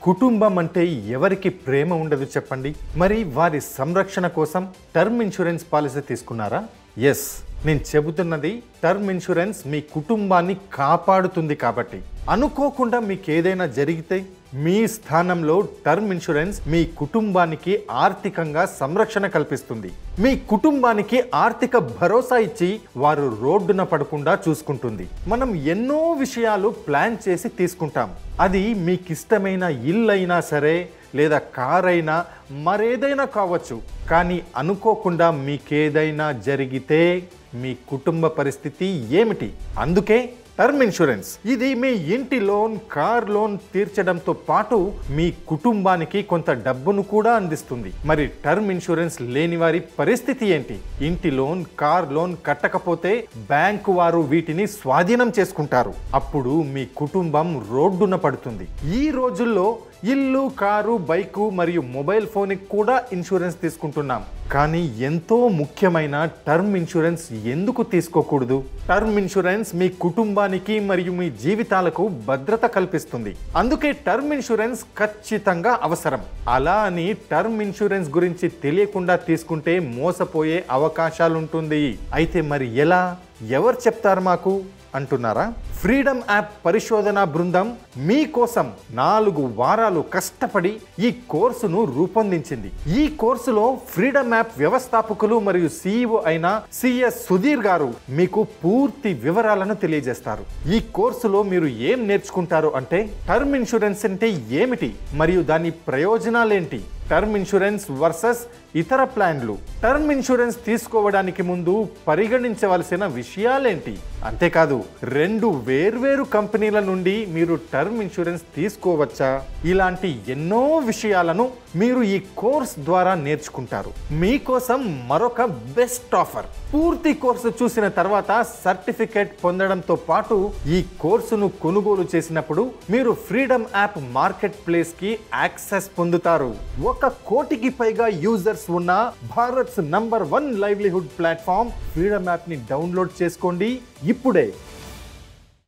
కుటుంబం అంటే ఎవరికి ప్రేమ ఉండదు చెప్పండి. మరి వారి సంరక్షణ కోసం టర్మ్ ఇన్సూరెన్స్ పాలసీ తీసుకున్నారా? ఎస్, నేను చెబుతున్నది టర్మ్ ఇన్సూరెన్స్ మీ కుటుంబాన్ని కాపాడుతుంది. కాబట్టి అనుకోకుండా మీకు ఏదైనా జరిగితే మీ స్థానంలో టర్మ్ ఇన్సూరెన్స్ మీ కుటుంబానికి ఆర్థికంగా సంరక్షణ కల్పిస్తుంది. మీ కుటుంబానికి ఆర్థిక భరోసా ఇచ్చి వారు రోడ్డున పడకుండా చూసుకుంటుంది. మనం ఎన్నో విషయాలు ప్లాన్ చేసి తీసుకుంటాం. అది మీకు ఇష్టమైన ఇల్లు అయినా సరే, లేదా కార్ అయినా, మరేదైనా కావచ్చు. కానీ అనుకోకుండా మీకేదైనా జరిగితే మీ కుటుంబ పరిస్థితి ఏమిటి? అందుకే టర్మ్ ఇన్సూరెన్స్. ఇది మీ ఇంటి లోన్, కార్ లోన్ తీర్చడంతో పాటు మీ కుటుంబానికి కొంత డబ్బును కూడా అందిస్తుంది. మరి టర్మ్ ఇన్సూరెన్స్ లేని వారి పరిస్థితి ఏంటి? ఇంటి లోన్, కార్ లోన్ కట్టకపోతే బ్యాంకు వారు వీటిని స్వాధీనం చేసుకుంటారు. అప్పుడు మీ కుటుంబం రోడ్డున పడుతుంది. ఈ రోజుల్లో ఇల్లు, కారు, బైకు మరియు మొబైల్ ఫోన్కి కూడా ఇన్సూరెన్స్ తీసుకుంటున్నాం. కానీ ఎంతో ముఖ్యమైన టర్మ్ ఇన్సూరెన్స్ ఎందుకు తీసుకోకూడదు? టర్మ్ ఇన్సూరెన్స్ మీ కుటుంబానికి మరియు మీ జీవితాలకు భద్రత కల్పిస్తుంది. అందుకే టర్మ్ ఇన్సూరెన్స్ ఖచ్చితంగా అవసరం. అలా అని టర్మ్ ఇన్సూరెన్స్ గురించి తెలియకుండా తీసుకుంటే మోసపోయే అవకాశాలుంటుంది. అయితే మరి ఎలా? ఎవరు చెప్తారు మాకు అంటున్నారా? ఫ్రీడమ్ యాప్ పరిశోధన బృందం మీకోసం 4 వారాలు కష్టపడి ఈ కోర్సును రూపొందించింది. ఈ కోర్సులో ఫ్రీడమ్ యాప్ వ్యవస్థాపకులు మరియు CEO అయిన CS సుధీర్ గారు మీకు పూర్తి వివరాలను తెలియజేస్తారు. ఈ కోర్సులో మీరు ఏం నేర్చుకుంటారు అంటే, టర్మ్ ఇన్సూరెన్స్ అంటే ఏమిటి మరియు దాని ప్రయోజనాలేంటి, టర్మ్ ఇన్సూరెన్స్ వర్సెస్ ఇతర ప్లాన్లు, టర్మ్ ఇన్సూరెన్స్ తీసుకోవడానికి ముందు పరిగణించవలసిన విషయాలేంటి, అంతేకాదు 2 వేర్వేరు కంపెనీల నుండి మీరు టర్మ్ ఇన్సూరెన్స్ తీసుకోవచ్చా, ఇలాంటి ఎన్నో విషయాలను మీరు ఈ కోర్స్ ద్వారా నేర్చుకుంటారు. మీకోసం మరొక బెస్ట్ ఆఫర్. పూర్తి కోర్సు చూసిన తర్వాత సర్టిఫికేట్ పొందడంతో పాటు ఈ కోర్సును కొనుగోలు చేసినప్పుడు మీరు ఫ్రీడమ్ యాప్ మార్కెట్ ప్లేస్ కి యాక్సెస్ పొందుతారు. 1 కోటికి పైగా యూజర్స్ ఉన్న భారత్స్ number 1 livelihood platform freedom app ని డౌన్లోడ్ చేసుకోండి ఇప్పుడే.